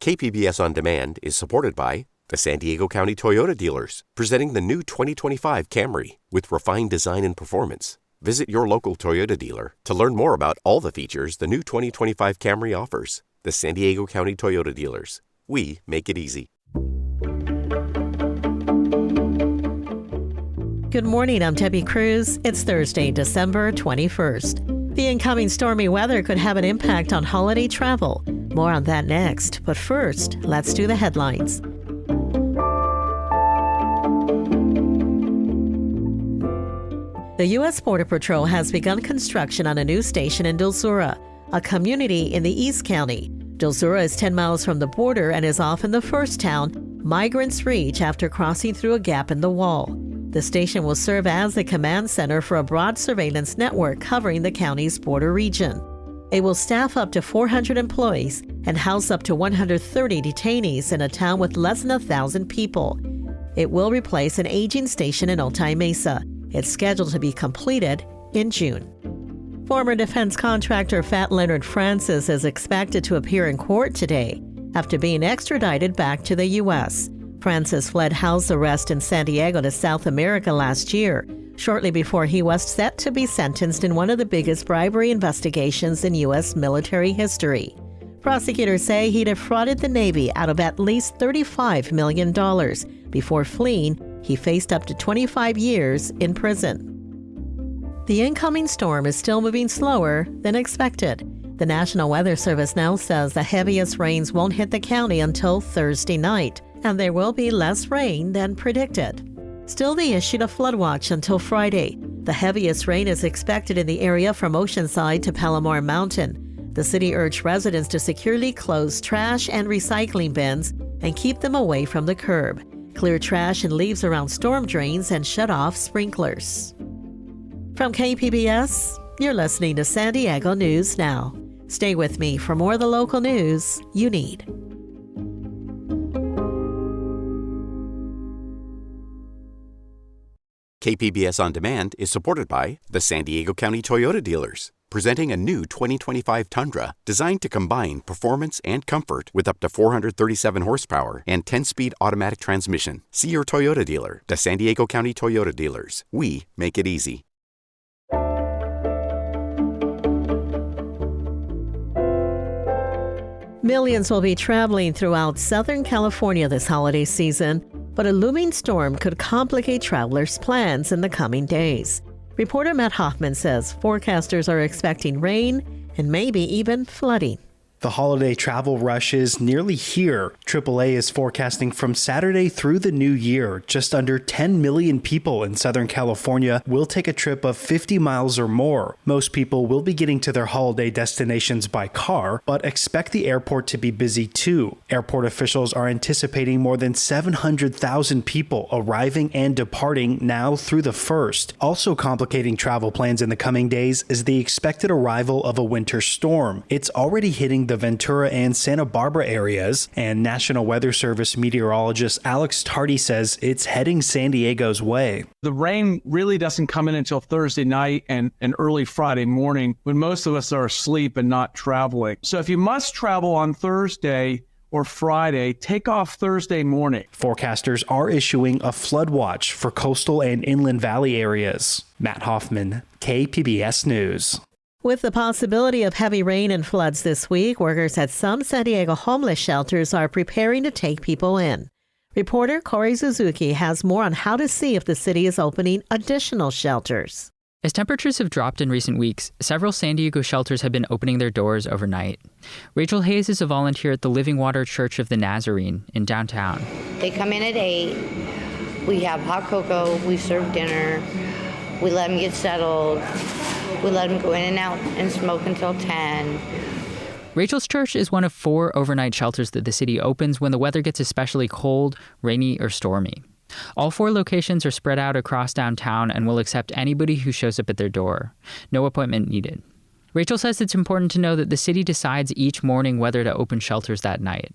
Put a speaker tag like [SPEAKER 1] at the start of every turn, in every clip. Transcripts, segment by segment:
[SPEAKER 1] KPBS On Demand is supported by the San Diego County Toyota dealers, presenting the new 2025 Camry with refined design and performance. Visit your local Toyota dealer to learn more about all the features the new 2025 Camry offers. The San Diego County Toyota dealers. We make it easy.
[SPEAKER 2] Good morning, I'm Debbie Cruz. It's Thursday, December 21st. The incoming stormy weather could have an impact on holiday travel. More on that next. But first, let's do the headlines. The U.S. Border Patrol has begun construction on a new station in Dulzura, a community in the East County. Dulzura is 10 miles from the border and is often the first town migrants reach after crossing through a gap in the wall. The station will serve as the command center for a broad surveillance network covering the county's border region. It will staff up to 400 employees and house up to 130 detainees in a town with less than 1,000 people. It will replace an aging station in Otay Mesa. It's scheduled to be completed in June. Former defense contractor Fat Leonard Francis is expected to appear in court today after being extradited back to the U.S. Francis fled house arrest in San Diego to South America last year, shortly before he was set to be sentenced in one of the biggest bribery investigations in U.S. military history. Prosecutors say he defrauded the Navy out of at least $35 million. Before fleeing, he faced up to 25 years in prison. The incoming storm is still moving slower than expected. The National Weather Service now says the heaviest rains won't hit the county until Thursday night, and there will be less rain than predicted. Still, they issued a flood watch until Friday. The heaviest rain is expected in the area from Oceanside to Palomar Mountain. The city urged residents to securely close trash and recycling bins and keep them away from the curb. Clear trash and leaves around storm drains and shut off sprinklers. From KPBS, you're listening to San Diego News Now. Stay with me for more of the local news you need.
[SPEAKER 1] KPBS On Demand is supported by the San Diego County Toyota dealers, presenting a new 2025 Tundra designed to combine performance and comfort with up to 437 horsepower and 10-speed automatic transmission. See your Toyota dealer, the San Diego County Toyota dealers. We make it easy.
[SPEAKER 2] Millions will be traveling throughout Southern California this holiday season, but a looming storm could complicate travelers' plans in the coming days. Reporter Matt Hoffman says forecasters are expecting rain and maybe even flooding.
[SPEAKER 3] The holiday travel rush is nearly here. AAA is forecasting from Saturday through the new year, just under 10 million people in Southern California will take a trip of 50 miles or more. Most people will be getting to their holiday destinations by car, but expect the airport to be busy too. Airport officials are anticipating more than 700,000 people arriving and departing now through the 1st. Also complicating travel plans in the coming days is the expected arrival of a winter storm. It's already hitting the Ventura and Santa Barbara areas, and National Weather Service meteorologist Alex Tardy says it's heading San Diego's way.
[SPEAKER 4] The rain really doesn't come in until Thursday night and early Friday morning when most of us are asleep and not traveling. So if you must travel on Thursday or Friday, take off Thursday morning.
[SPEAKER 3] Forecasters are issuing a flood watch for coastal and inland valley areas. Matt Hoffman, KPBS News.
[SPEAKER 2] With the possibility of heavy rain and floods this week, workers at some San Diego homeless shelters are preparing to take people in. Reporter Corey Suzuki has more on how to see if the city is opening additional shelters.
[SPEAKER 5] As temperatures have dropped in recent weeks, several San Diego shelters have been opening their doors overnight. Rachel Hayes is a volunteer at the Living Water Church of the Nazarene in downtown.
[SPEAKER 6] They come in at 8. We have hot cocoa. We serve dinner. We let them get settled. We let them go in and out and smoke until 10.
[SPEAKER 5] Rachel's church is one of 4 overnight shelters that the city opens when the weather gets especially cold, rainy, or stormy. All 4 locations are spread out across downtown and will accept anybody who shows up at their door. No appointment needed. Rachel says it's important to know that the city decides each morning whether to open shelters that night.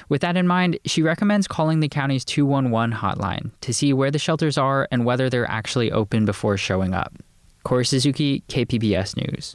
[SPEAKER 5] With that in mind, she recommends calling the county's 211 hotline to see where the shelters are and whether they're actually open before showing up. Corey Suzuki, KPBS News.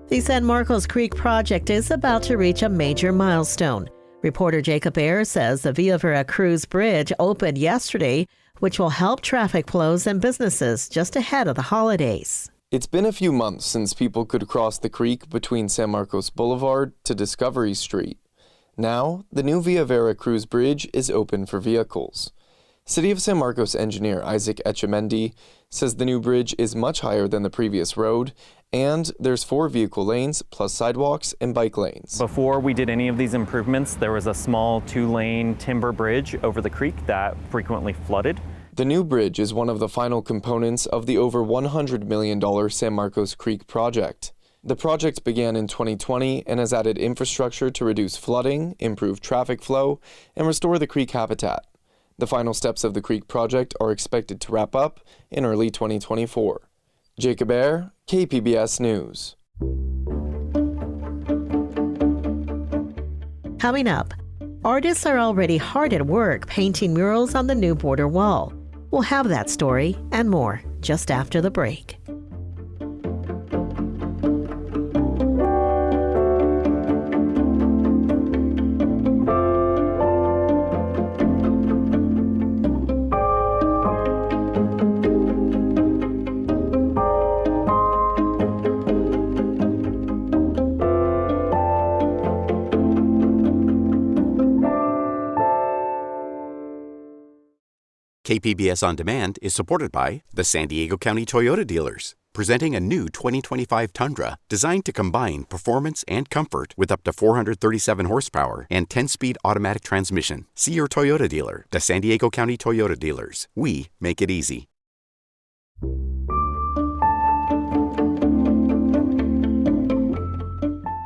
[SPEAKER 2] The San Marcos Creek project is about to reach a major milestone. Reporter Jacob Ayers says the Via Vera Cruz bridge opened yesterday, which will help traffic flows and businesses just ahead of the holidays.
[SPEAKER 7] It's been a few months since people could cross the creek between San Marcos Boulevard to Discovery Street. Now, the new Via Vera Cruz bridge is open for vehicles. City of San Marcos engineer Isaac Echemendy says the new bridge is much higher than the previous road, and there's 4 vehicle lanes plus sidewalks and bike lanes.
[SPEAKER 8] Before we did any of these improvements, there was a small 2-lane timber bridge over the creek that frequently flooded.
[SPEAKER 7] The new bridge is one of the final components of the over $100 million San Marcos Creek project. The project began in 2020 and has added infrastructure to reduce flooding, improve traffic flow, and restore the creek habitat. The final steps of the creek project are expected to wrap up in early 2024. Jacob Ayers, KPBS News.
[SPEAKER 2] Coming up, artists are already hard at work painting murals on the new border wall. We'll have that story and more just after the break.
[SPEAKER 1] KPBS On Demand is supported by the San Diego County Toyota dealers, presenting a new 2025 Tundra designed to combine performance and comfort with up to 437 horsepower and 10-speed automatic transmission. See your Toyota dealer. The San Diego County Toyota dealers. We make it easy.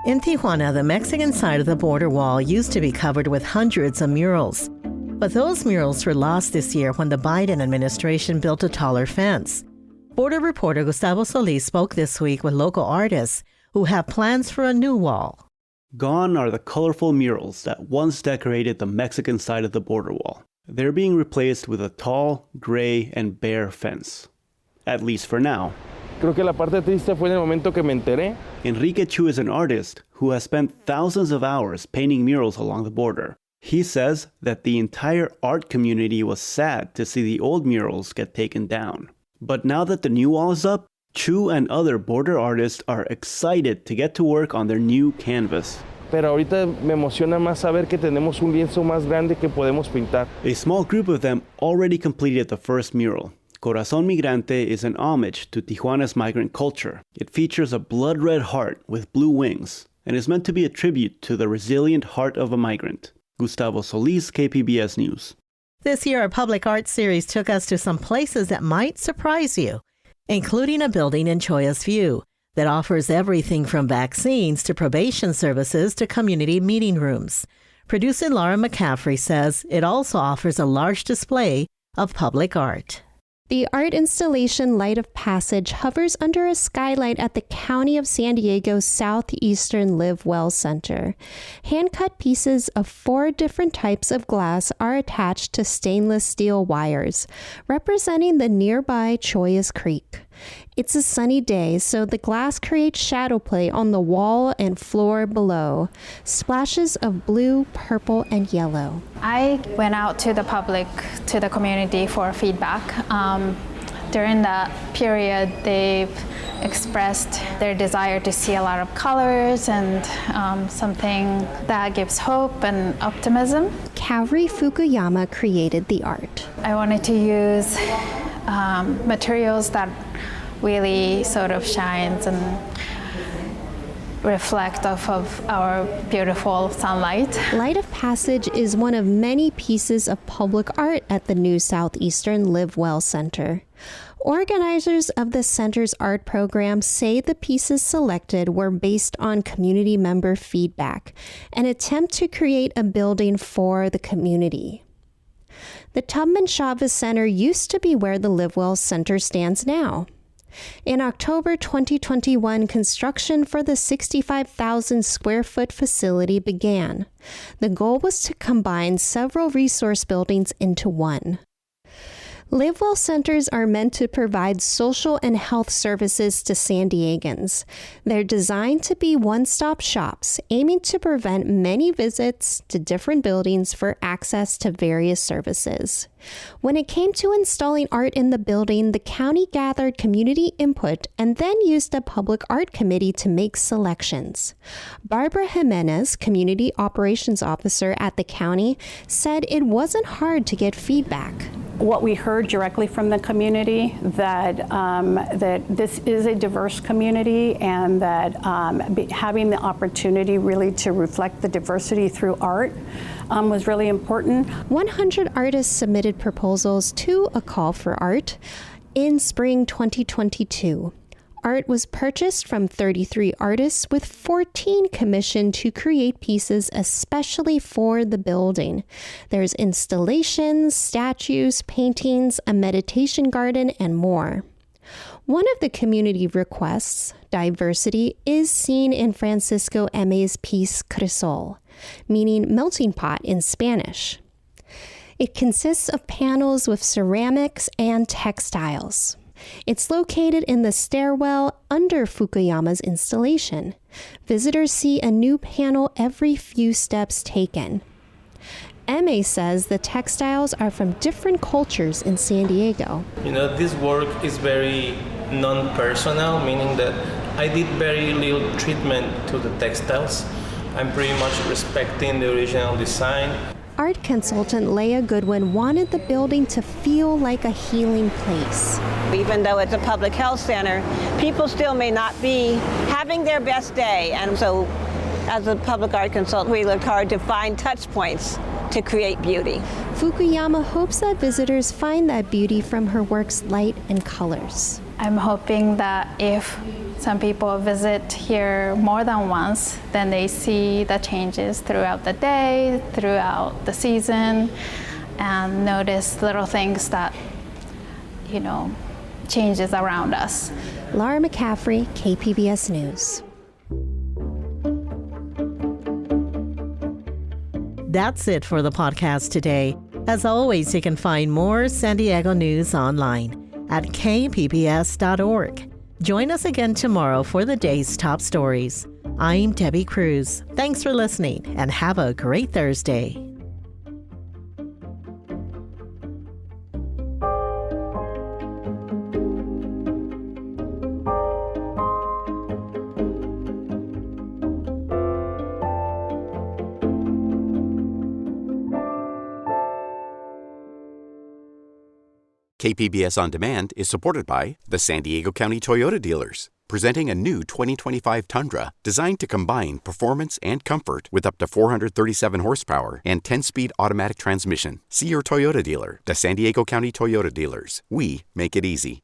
[SPEAKER 2] In Tijuana, the Mexican side of the border wall used to be covered with hundreds of murals. But those murals were lost this year when the Biden administration built a taller fence. Border reporter Gustavo Solis spoke this week with local artists who have plans for a new wall.
[SPEAKER 9] Gone are the colorful murals that once decorated the Mexican side of the border wall. They're being replaced with a tall, gray, and bare fence. At least for now.
[SPEAKER 10] Creo que la parte triste fue en el momento que me enteré.
[SPEAKER 9] Enrique Chu is an artist who has spent thousands of hours painting murals along the border. He says that the entire art community was sad to see the old murals get taken down. But now that the new wall is up, Chu and other border artists are excited to get to work on their new canvas.
[SPEAKER 10] Pero ahorita me emociona más saber que tenemos un lienzo más grande que podemos pintar.
[SPEAKER 9] A small group of them already completed the first mural. Corazón Migrante is an homage to Tijuana's migrant culture. It features a blood-red heart with blue wings and is meant to be a tribute to the resilient heart of a migrant. Gustavo Solis, KPBS News.
[SPEAKER 2] This year, our public art series took us to some places that might surprise you, including a building in Choya's View that offers everything from vaccines to probation services to community meeting rooms. Producer Laura McCaffrey says it also offers a large display of public art.
[SPEAKER 11] The art installation Light of Passage hovers under a skylight at the County of San Diego's Southeastern Live Well Center. Hand-cut pieces of 4 different types of glass are attached to stainless steel wires, representing the nearby Choyas Creek. It's a sunny day, so the glass creates shadow play on the wall and floor below, splashes of blue, purple, and yellow.
[SPEAKER 12] I went out to the public, to the community for feedback. During that period, they've expressed their desire to see a lot of colors and something that gives hope and optimism.
[SPEAKER 11] Kaori Fukuyama created the art.
[SPEAKER 12] I wanted to use materials that really sort of shines and reflect off of our beautiful sunlight.
[SPEAKER 11] Light of Passage is one of many pieces of public art at the new Southeastern Live Well Center. Organizers of the center's art program say the pieces selected were based on community member feedback, an attempt to create a building for the community. The Tubman Chavez Center used to be where the Live Well Center stands now. In October 2021, construction for the 65,000 square foot facility began. The goal was to combine several resource buildings into one. Live Well centers are meant to provide social and health services to San Diegans. They're designed to be one-stop shops, aiming to prevent many visits to different buildings for access to various services. When it came to installing art in the building, the county gathered community input and then used a public art committee to make selections. Barbara Jimenez, Community Operations Officer at the county, said it wasn't hard to get feedback.
[SPEAKER 13] What we heard directly from the community, that this is a diverse community, and that having the opportunity really to reflect the diversity through art was really important. 100 artists submitted proposals to a call for art in spring 2022. Art was purchased from 33 artists, with 14 commissioned to create pieces especially for the building. There's installations, statues, paintings, a meditation garden, and more. One of the community requests, diversity, is seen in Francisco M.A.'s piece Crisol, meaning melting pot in Spanish. It consists of panels with ceramics and textiles. It's located in the stairwell under Fukuyama's installation. Visitors see a new panel every few steps taken. M.A. says the textiles are from different cultures in San Diego.
[SPEAKER 14] This work is very non-personal, meaning that I did very little treatment to the textiles. I'm pretty much respecting the original design.
[SPEAKER 11] Art consultant Leah Goodwin wanted the building to feel like a healing place.
[SPEAKER 15] Even though it's a public health center, people still may not be having their best day. And so as a public art consultant, we looked hard to find touch points to create beauty.
[SPEAKER 11] Fukuyama hopes that visitors find that beauty from her work's light and colors.
[SPEAKER 12] I'm hoping that if some people visit here more than once, then they see the changes throughout the day, throughout the season, and notice little things that, changes around us.
[SPEAKER 11] Laura McCaffrey, KPBS News.
[SPEAKER 2] That's it for the podcast today. As always, you can find more San Diego news online at kpbs.org. Join us again tomorrow for the day's top stories. I'm Debbie Cruz. Thanks for listening and have a great Thursday.
[SPEAKER 1] KPBS On Demand is supported by the San Diego County Toyota dealers, presenting a new 2025 Tundra designed to combine performance and comfort with up to 437 horsepower and 10-speed automatic transmission. See your Toyota dealer. The San Diego County Toyota dealers. We make it easy.